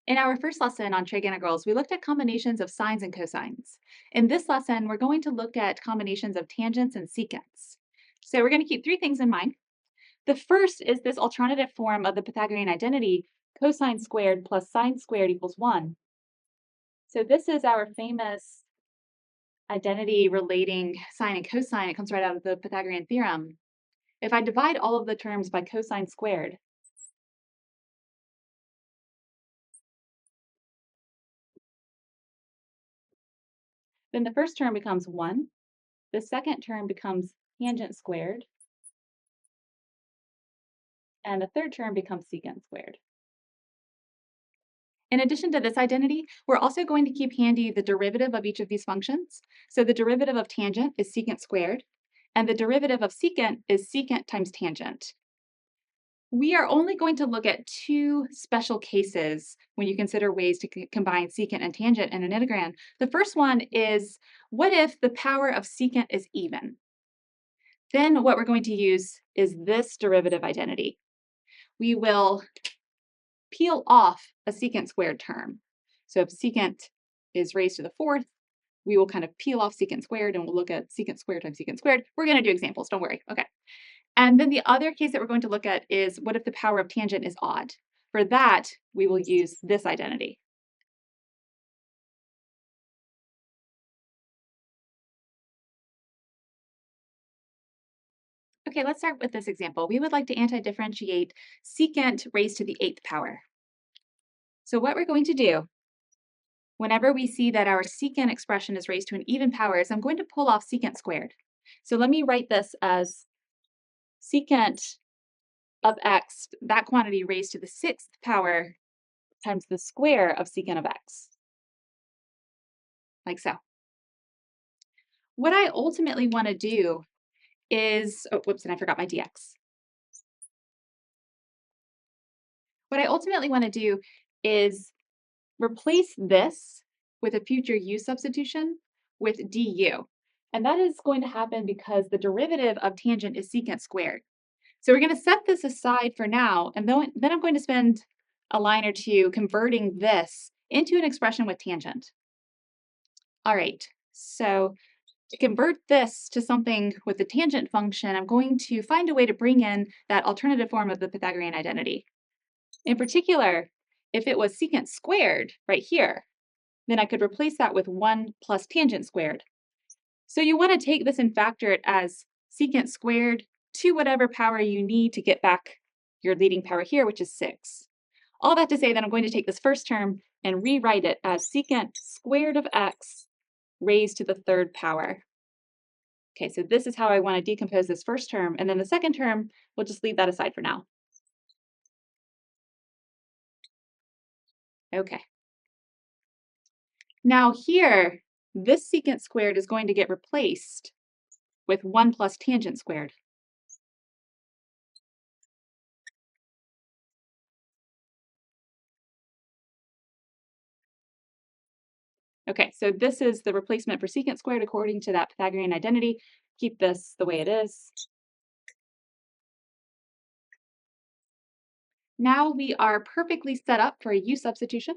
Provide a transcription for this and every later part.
In our first lesson on trig integrals, we looked at combinations of sines and cosines. In this lesson, we're going to look at combinations of tangents and secants. So we're going to keep three things in mind. The first is this alternative form of the Pythagorean identity, cosine squared plus sine squared equals 1. So this is our famous identity relating sine and cosine. It comes right out of the Pythagorean theorem. If I divide all of the terms by cosine squared, then the first term becomes 1. The second term becomes tangent squared. And the third term becomes secant squared. In addition to this identity, we're also going to keep handy the derivative of each of these functions. So the derivative of tangent is secant squared, and the derivative of secant is secant times tangent. We are only going to look at two special cases when you consider ways to combine secant and tangent in an integrand. The first one is, what if the power of secant is even? Then what we're going to use is this derivative identity. We will peel off a secant squared term. So if secant is raised to the fourth, we will kind of peel off secant squared and we'll look at secant squared times secant squared. We're going to do examples, don't worry. Okay. And then the other case that we're going to look at is, what if the power of tangent is odd? For that, we will use this identity. Okay, let's start with this example. We would like to antidifferentiate secant raised to the 8th power. So what we're going to do, whenever we see that our secant expression is raised to an even power, is I'm going to pull off secant squared. So let me write this as secant of x, that quantity raised to the 6th power, times the square of secant of x, like so. What I ultimately want to do is, oh, whoops, and I forgot my dx. What I ultimately want to do is replace this with a future u substitution with du. And that is going to happen because the derivative of tangent is secant squared. So we're going to set this aside for now, and then I'm going to spend a line or two converting this into an expression with tangent. All right, so to convert this to something with the tangent function, I'm going to find a way to bring in that alternative form of the Pythagorean identity. In particular, if it was secant squared right here, then I could replace that with 1 plus tangent squared. So you want to take this and factor it as secant squared to whatever power you need to get back your leading power here, which is 6. All that to say that I'm going to take this first term and rewrite it as secant squared of x raised to the 3rd power. Okay, so this is how I want to decompose this first term, and then the second term, we'll just leave that aside for now. Okay. Now here, this secant squared is going to get replaced with 1 plus tangent squared. Okay, so this is the replacement for secant squared according to that Pythagorean identity. Keep this the way it is. Now we are perfectly set up for a u substitution.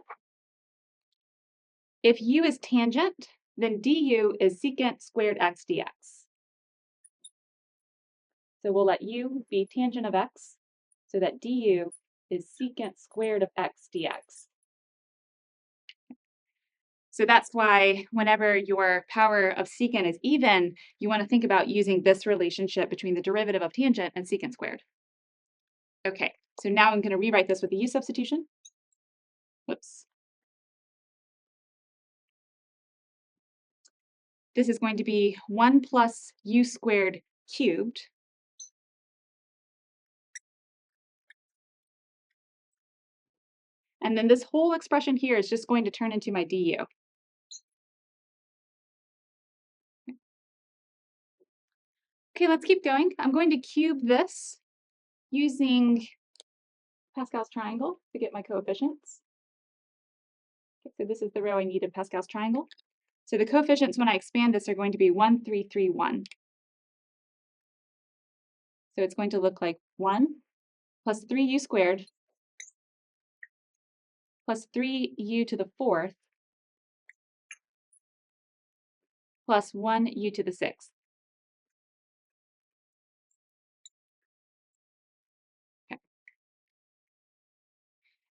If u is tangent, then du is secant squared x dx. So we'll let u be tangent of x, so that du is secant squared of x dx. So that's why whenever your power of secant is even, you want to think about using this relationship between the derivative of tangent and secant squared. Okay, so now I'm going to rewrite this with the u substitution. Whoops. This is going to be 1 plus u squared cubed. And then this whole expression here is just going to turn into my du. Okay, let's keep going. I'm going to cube this using Pascal's triangle to get my coefficients. Okay, so this is the row I need of Pascal's triangle. So the coefficients when I expand this are going to be 1, 3, 3, 1. So it's going to look like 1 plus 3u squared plus 3u to the fourth plus 1u to the sixth. Okay.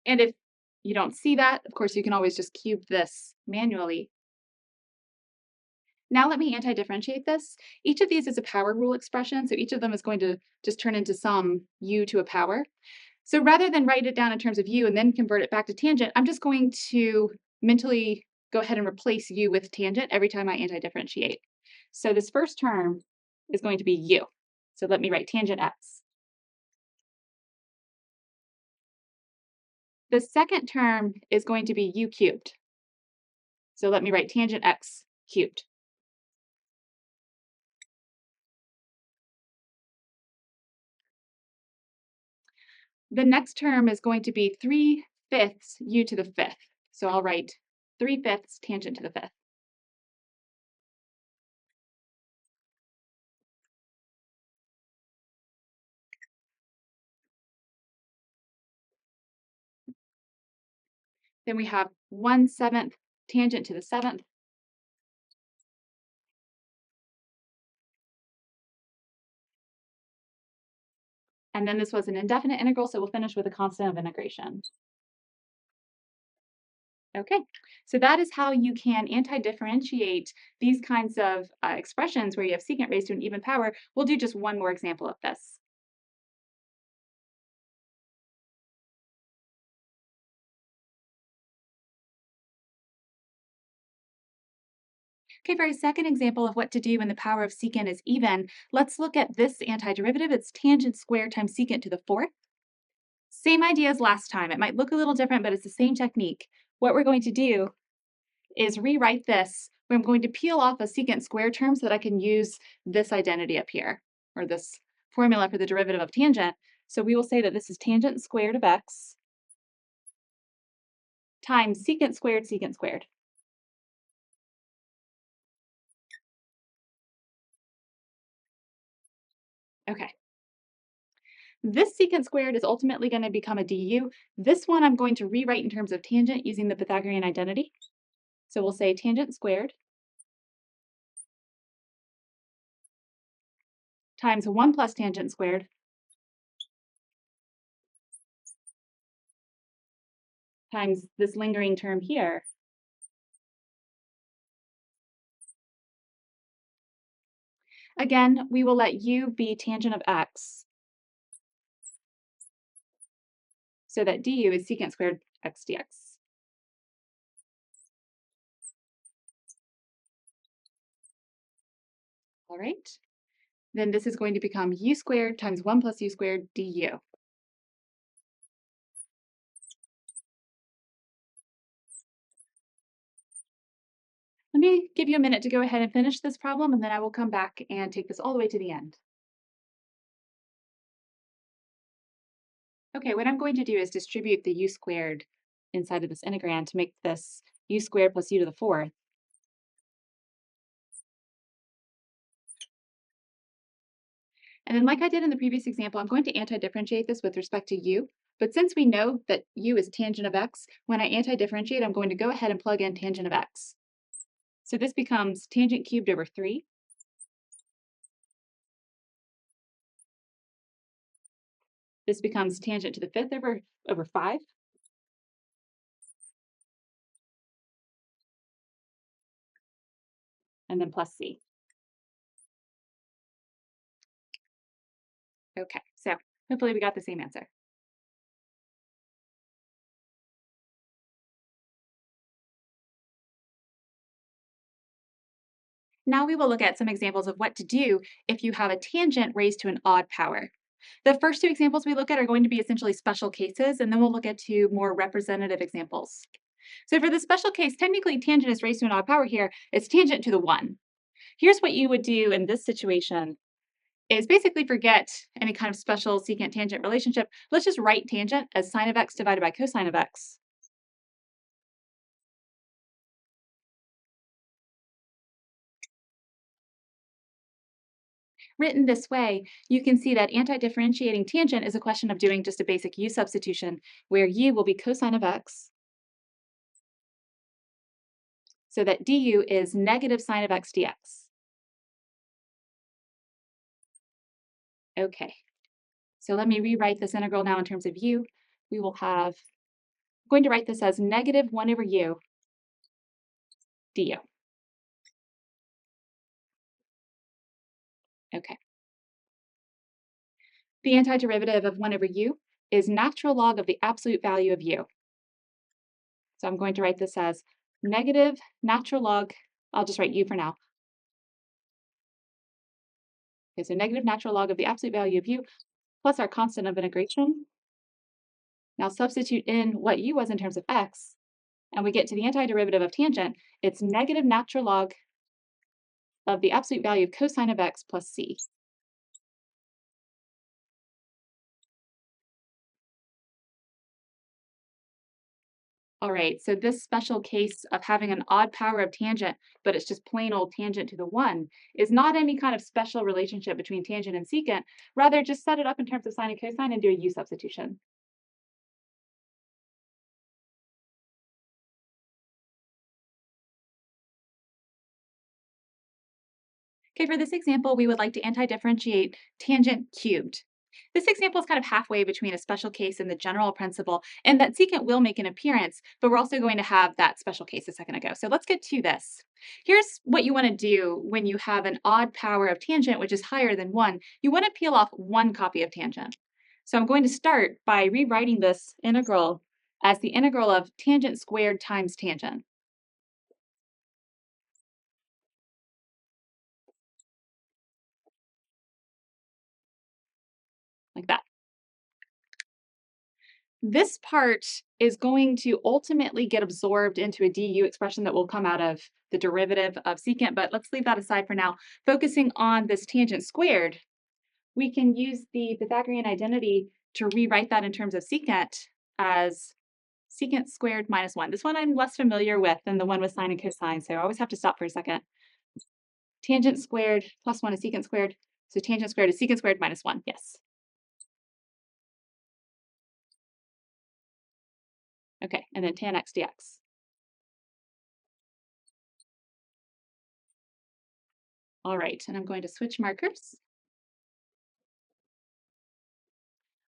And if you don't see that, of course, you can always just cube this manually. Now let me anti-differentiate this. Each of these is a power rule expression, so each of them is going to just turn into some u to a power. So rather than write it down in terms of u and then convert it back to tangent, I'm just going to mentally go ahead and replace u with tangent every time I anti-differentiate. So this first term is going to be u. So let me write tangent x. The second term is going to be u cubed. So let me write tangent x cubed. The next term is going to be 3/5 u to the fifth. So I'll write 3/5 tangent to the fifth. Then we have 1/7 tangent to the seventh. And then this was an indefinite integral, so we'll finish with a constant of integration. Okay, so that is how you can anti-differentiate these kinds of expressions where you have secant raised to an even power. We'll do just one more example of this. Okay, for a second example of what to do when the power of secant is even, let's look at this antiderivative. It's tangent squared times secant to the fourth. Same idea as last time. It might look a little different, but it's the same technique. What we're going to do is rewrite this. I'm going to peel off a secant square term so that I can use this identity up here, or this formula for the derivative of tangent. So we will say that this is tangent squared of x times secant squared secant squared. Okay. This secant squared is ultimately going to become a du. This one I'm going to rewrite in terms of tangent using the Pythagorean identity. So we'll say tangent squared times 1 plus tangent squared times this lingering term here. Again, we will let u be tangent of x so that du is secant squared x dx. All right. Then this is going to become u squared times 1 plus u squared du. Let me give you a minute to go ahead and finish this problem, and then I will come back and take this all the way to the end. Okay, what I'm going to do is distribute the u squared inside of this integrand to make this u squared plus u to the fourth. And then like I did in the previous example, I'm going to anti-differentiate this with respect to u. But since we know that u is tangent of x, when I anti-differentiate, I'm going to go ahead and plug in tangent of x. So this becomes tangent cubed over 3. This becomes tangent to the fifth over 5. And then plus c. Okay, so hopefully we got the same answer. Now we will look at some examples of what to do if you have a tangent raised to an odd power. The first two examples we look at are going to be essentially special cases, and then we'll look at two more representative examples. So for the special case, technically tangent is raised to an odd power here. It's tangent to the 1. Here's what you would do in this situation is basically forget any kind of special secant tangent relationship. Let's just write tangent as sine of x divided by cosine of x. Written this way, you can see that anti-differentiating tangent is a question of doing just a basic u substitution, where u will be cosine of x so that du is negative sine of x dx. Okay, so let me rewrite this integral now in terms of u. We will have, I'm going to write this as negative 1 over u du. Okay. The antiderivative of 1 over u is natural log of the absolute value of u. So I'm going to write this as negative natural log, I'll just write u for now. Okay, so negative natural log of the absolute value of u plus our constant of integration. Now substitute in what u was in terms of x, and we get to the antiderivative of tangent. It's negative natural log of the absolute value of cosine of x plus c. All right, so this special case of having an odd power of tangent, but it's just plain old tangent to the 1, is not any kind of special relationship between tangent and secant. Rather, just set it up in terms of sine and cosine and do a u substitution. Okay, for this example, we would like to antidifferentiate tangent cubed. This example is kind of halfway between a special case and the general principle, and that secant will make an appearance, but we're also going to have that special case a second ago. So let's get to this. Here's what you want to do when you have an odd power of tangent, which is higher than 1. You want to peel off one copy of tangent. So I'm going to start by rewriting this integral as the integral of tangent squared times tangent, like that. This part is going to ultimately get absorbed into a du expression that will come out of the derivative of secant, but let's leave that aside for now. Focusing on this tangent squared, we can use the Pythagorean identity to rewrite that in terms of secant as secant squared minus 1. This one I'm less familiar with than the one with sine and cosine, so I always have to stop for a second. Tangent squared plus 1 is secant squared, so tangent squared is secant squared minus 1, yes. Okay, and then tan x dx. All right, and I'm going to switch markers.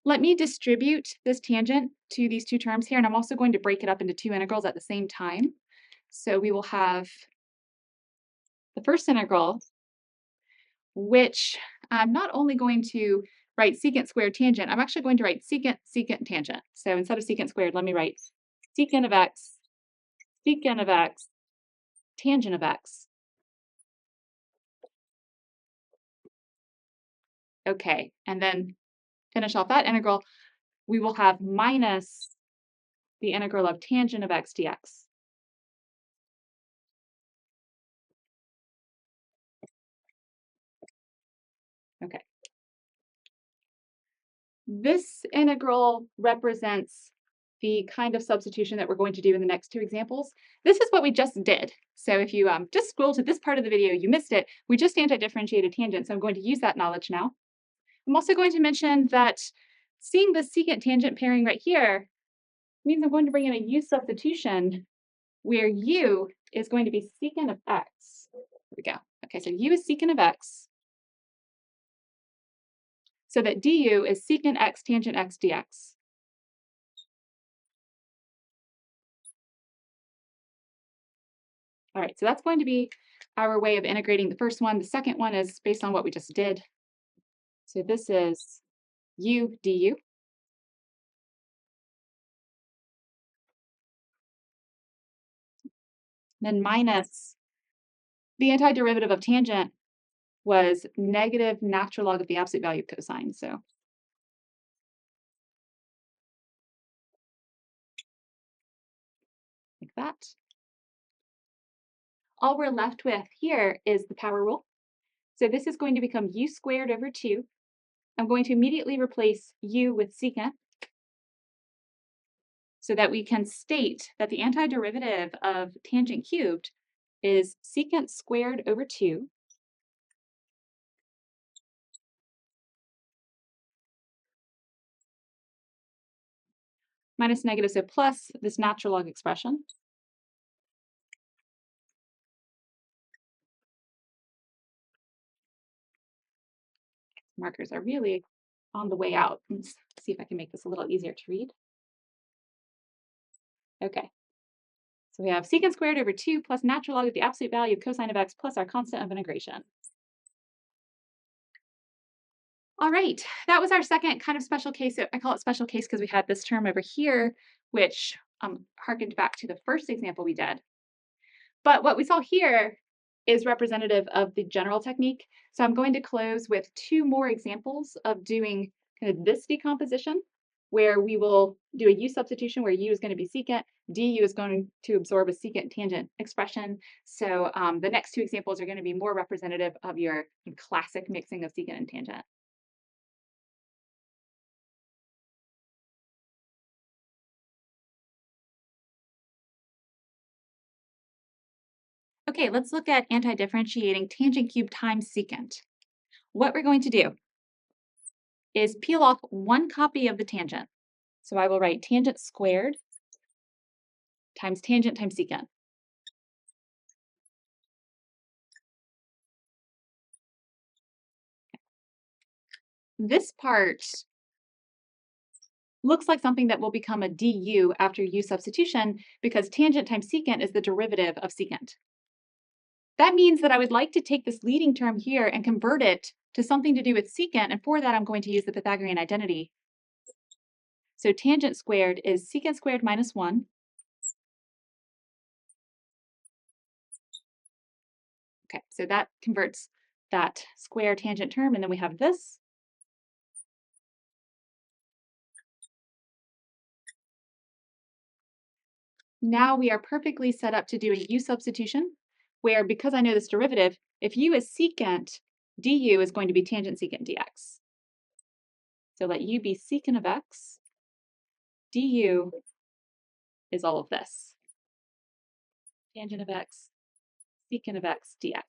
Let me distribute this tangent to these two terms here, and I'm also going to break it up into two integrals at the same time. So we will have the first integral, which I'm not only going to write secant squared tangent, I'm actually going to write secant, secant, tangent. So instead of secant squared, let me write secant of x, tangent of x. Okay, and then finish off that integral, we will have minus the integral of tangent of x dx. Okay. This integral represents the kind of substitution that we're going to do in the next two examples. This is what we just did. So if you just scroll to this part of the video, you missed it. We just antidifferentiated tangent, so I'm going to use that knowledge now. I'm also going to mention that seeing the secant tangent pairing right here means I'm going to bring in a u substitution where u is going to be secant of x. Here we go. Okay, so u is secant of x, so that du is secant x tangent x dx. All right, so that's going to be our way of integrating the first one. The second one is based on what we just did. So this is u du. Then minus the antiderivative of tangent was negative natural log of the absolute value of cosine. So like that. All we're left with here is the power rule. So this is going to become u squared over 2. I'm going to immediately replace u with secant so that we can state that the antiderivative of tangent cubed is secant squared over 2 minus negative, so plus this natural log expression. markers are really on the way out. Let's see if I can make this a little easier to read. Okay. So we have secant squared over 2 plus natural log of the absolute value of cosine of x plus our constant of integration. All right, that was our second kind of special case. I call it special case because we had this term over here, which harkened back to the first example we did. But what we saw here is representative of the general technique. So I'm going to close with two more examples of doing kind of this decomposition, where we will do a u substitution where u is going to be secant, du is going to absorb a secant tangent expression. So the next two examples are going to be more representative of your classic mixing of secant and tangent. Okay, let's look at anti-differentiating tangent cubed times secant. What we're going to do is peel off one copy of the tangent. So I will write tangent squared times tangent times secant. This part looks like something that will become a du after u substitution because tangent times secant is the derivative of secant. That means that I would like to take this leading term here and convert it to something to do with secant, and for that I'm going to use the Pythagorean identity. So tangent squared is secant squared minus 1. Okay, so that converts that square tangent term, and then we have this. Now we are perfectly set up to do a u substitution, where because I know this derivative, if u is secant, du is going to be tangent secant dx. So let u be secant of x, du is all of this. Tangent of x, secant of x dx.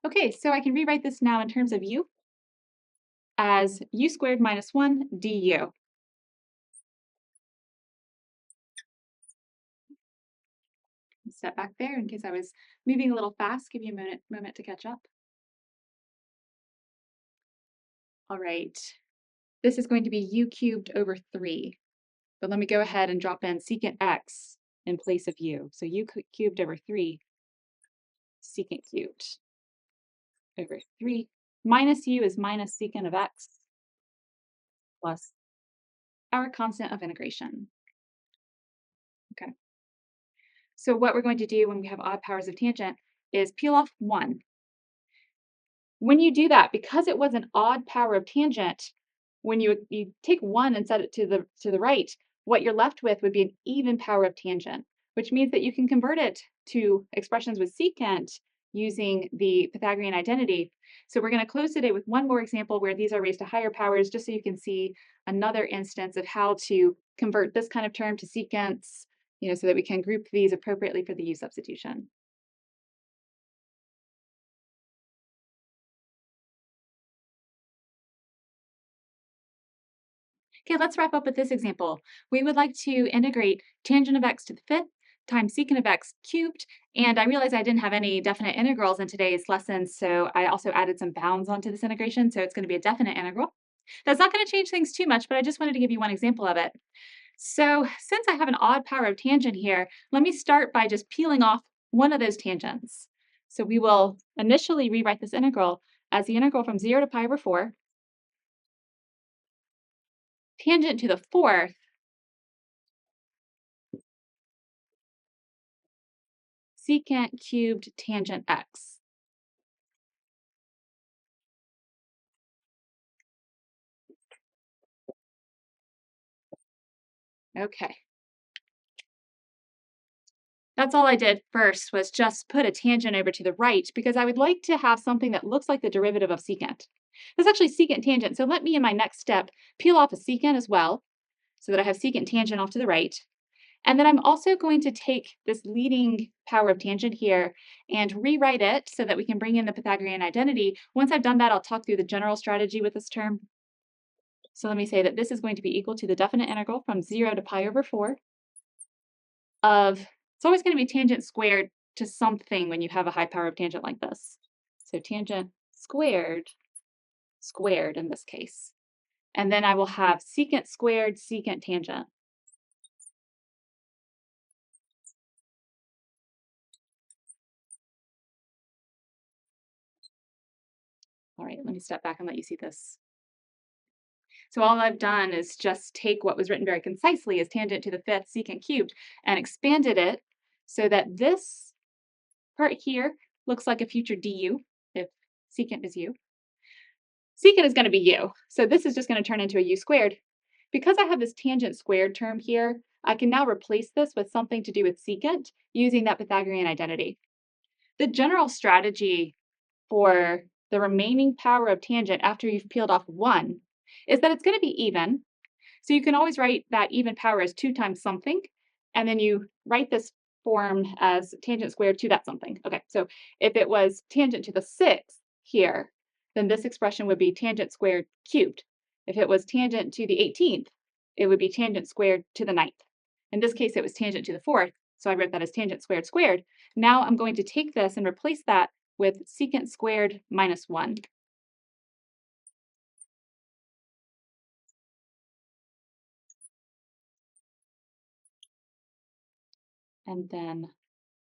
Okay, so I can rewrite this now in terms of u as u squared minus 1 du. Step back there in case I was moving a little fast, give you a moment to catch up. All right, this is going to be u cubed over 3. But let me go ahead and drop in secant x in place of u. So u cubed over 3, secant cubed over 3. Minus u is minus secant of x plus our constant of integration. Okay. So what we're going to do when we have odd powers of tangent is peel off 1. When you do that, because it was an odd power of tangent, when you take 1 and set it to the right, what you're left with would be an even power of tangent, which means that you can convert it to expressions with secant using the Pythagorean identity. So we're going to close today with one more example where these are raised to higher powers, just so you can see another instance of how to convert this kind of term to secants, so that we can group these appropriately for the u substitution. Okay, let's wrap up with this example. We would like to integrate tangent of x to the 5th times secant of x cubed. And I realized I didn't have any definite integrals in today's lesson, so I also added some bounds onto this integration, so it's going to be a definite integral. That's not going to change things too much, but I just wanted to give you one example of it. So since I have an odd power of tangent here, let me start by just peeling off one of those tangents. So we will initially rewrite this integral as the integral from 0 to pi over 4, tangent to the 4th, secant cubed tangent x. Okay. That's all I did first, was just put a tangent over to the right because I would like to have something that looks like the derivative of secant. This is actually secant tangent, so let me in my next step peel off a secant as well so that I have secant tangent off to the right. And then I'm also going to take this leading power of tangent here and rewrite it so that we can bring in the Pythagorean identity. Once I've done that, I'll talk through the general strategy with this term. So let me say that this is going to be equal to the definite integral from 0 to pi over 4 of, it's always going to be tangent squared to something when you have a high power of tangent like this. So tangent squared squared in this case. And then I will have secant squared secant tangent. All right, let me step back and let you see this. So all I've done is just take what was written very concisely as tangent to the fifth secant cubed and expanded it so that this part here looks like a future du if secant is u. Secant is going to be u, so this is just going to turn into a u squared. Because I have this tangent squared term here, I can now replace this with something to do with secant using that Pythagorean identity. The general strategy for the remaining power of tangent after you've peeled off 1 is that it's going to be even. So you can always write that even power as 2 times something, and then you write this form as tangent squared to that something. Okay, so if it was tangent to the 6th here, then this expression would be tangent squared cubed. If it was tangent to the 18th, it would be tangent squared to the 9th. In this case, it was tangent to the 4th, so I wrote that as tangent squared squared. Now I'm going to take this and replace that with secant squared minus 1. And then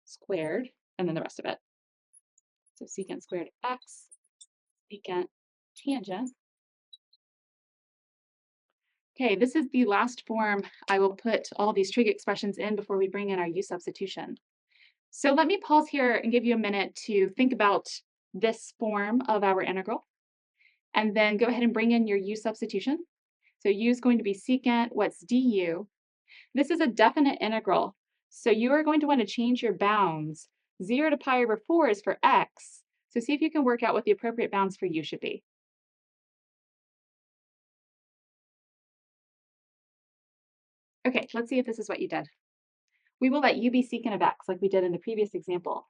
squared, and then the rest of it. So secant squared x, secant tangent. Okay, this is the last form I will put all these trig expressions in before we bring in our u substitution. So let me pause here and give you a minute to think about this form of our integral, and then go ahead and bring in your u substitution. So u is going to be secant, what's du? This is a definite integral, so you are going to want to change your bounds. 0 to pi over 4 is for x, so see if you can work out what the appropriate bounds for u should be. Okay, let's see if this is what you did. We will let u be secant of x like we did in the previous example.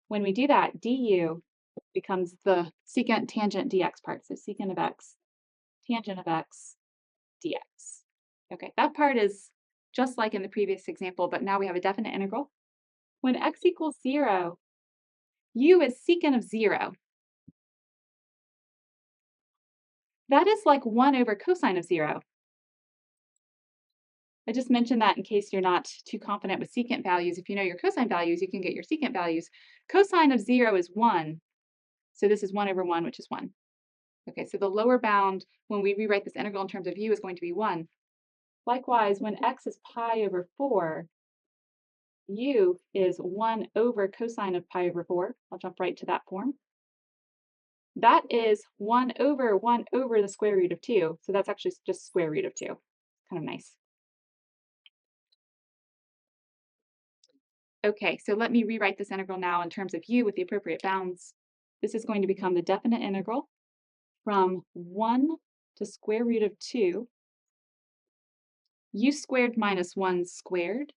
When we do that, du becomes the secant tangent dx part. So secant of x, tangent of x, dx. Okay, that part is just like in the previous example, but now we have a definite integral. When x equals 0, u is secant of 0. That is like 1 over cosine of 0. I just mentioned that in case you're not too confident with secant values. If you know your cosine values, you can get your secant values. Cosine of 0 is 1. So this is 1 over 1, which is 1. Okay, so the lower bound when we rewrite this integral in terms of u is going to be 1. Likewise, when x is pi over 4, u is 1 over cosine of pi over 4. I'll jump right to that form. That is 1 over the square root of 2. So that's actually just square root of 2. Kind of nice. Okay, so let me rewrite this integral now in terms of u with the appropriate bounds. This is going to become the definite integral from 1 to square root of 2, u squared minus 1 squared,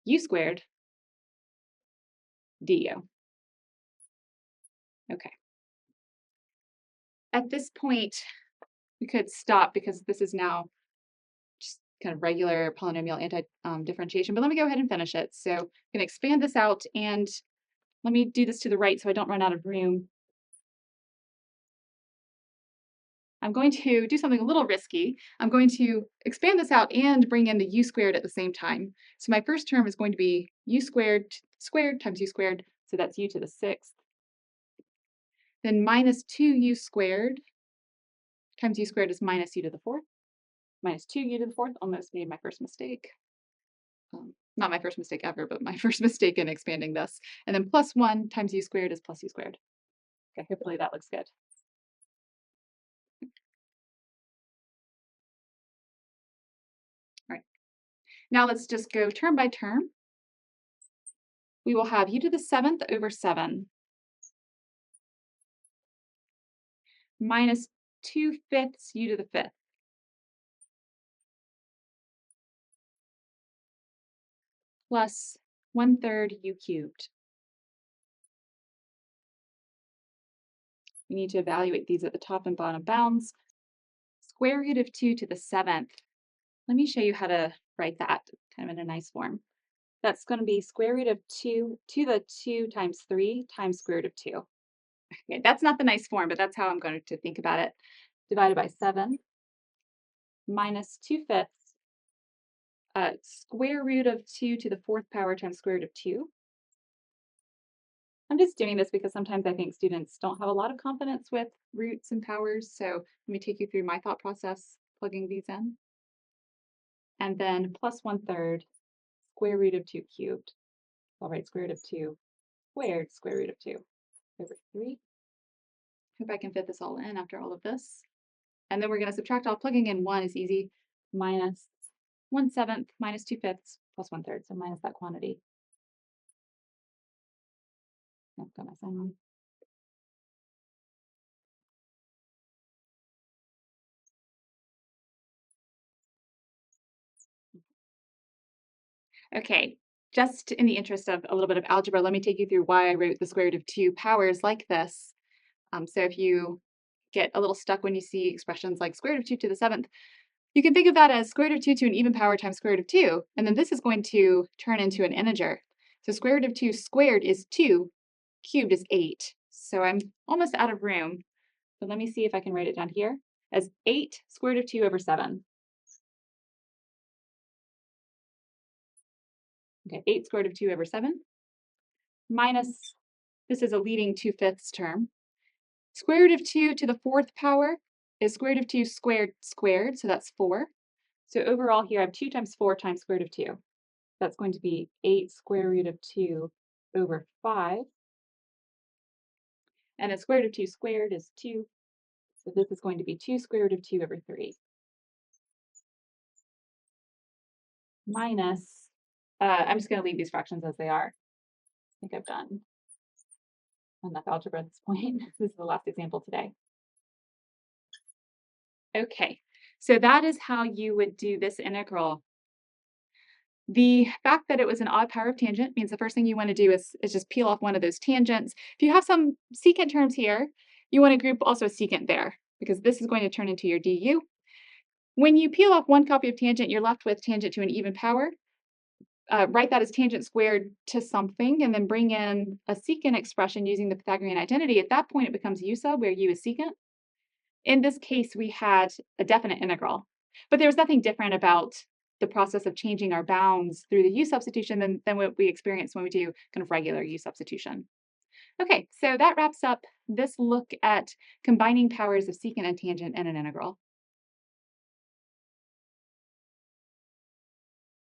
u squared du. Okay. At this point, we could stop because this is now just kind of regular polynomial anti-differentiation, but let me go ahead and finish it. So I'm going to expand this out, and let me do this to the right so I don't run out of room. I'm going to do something a little risky. I'm going to expand this out and bring in the u squared at the same time. So my first term is going to be u squared times u squared, so that's u to the 6th. Then minus 2u squared times u squared is minus u to the 4th. Minus 2u to the 4th, almost made my first mistake. Not my first mistake ever, but my first mistake in expanding this. And then plus 1 times u squared is plus u squared. Okay, hopefully that looks good. All right. Now let's just go term by term. We will have u to the 7th over 7 minus 2/5 u to the 5th plus 1/3 u cubed. We need to evaluate these at the top and bottom bounds. Square root of 2 to the 7th. Let me show you how to write that kind of in a nice form. That's going to be square root of 2 to the 2 times 3 times square root of 2. Okay, that's not the nice form, but that's how I'm going to think about it. Divided by 7 minus 2/5 square root of 2 to the 4th power times square root of 2. I'm just doing this because sometimes I think students don't have a lot of confidence with roots and powers. So let me take you through my thought process plugging these in. And then plus 1/3 square root of 2 cubed. I'll write square root of 2 squared square root of 2 over 3. Hope I can fit this all in after all of this. And then we're going to subtract all. Plugging in 1 is easy. Minus 1/7 minus 2/5 plus 1/3. So minus that quantity. I've got my sign on. Okay, just in the interest of a little bit of algebra, let me take you through why I wrote the square root of 2 powers like this. So if you get a little stuck when you see expressions like square root of 2 to the 7th, you can think of that as square root of 2 to an even power times square root of 2, and then this is going to turn into an integer. So square root of 2 squared is 2, cubed is 8. So I'm almost out of room, but let me see if I can write it down here as 8 square root of 2 over 7. Okay, 8 square root of 2 over 7 minus, this is a leading 2/5 term. Square root of 2 to the 4th power is square root of 2 squared squared, so that's 4. So overall here I have 2 times 4 times square root of 2. That's going to be 8 square root of 2 over 5. And a square root of 2 squared is 2. So this is going to be 2 square root of 2 over 3. Minus, I'm just going to leave these fractions as they are. I think I've done enough algebra at this point. This is the last example today. Okay, so that is how you would do this integral. The fact that it was an odd power of tangent means the first thing you want to do is just peel off one of those tangents. If you have some secant terms here, you want to group also a secant there because this is going to turn into your du. When you peel off one copy of tangent, you're left with tangent to an even power. Write that as tangent squared to something and then bring in a secant expression using the Pythagorean identity. At that point, it becomes u sub, where u is secant. In this case, we had a definite integral, but there was nothing different about the process of changing our bounds through the u substitution than what we experience when we do kind of regular u substitution. Okay, so that wraps up this look at combining powers of secant and tangent in an integral.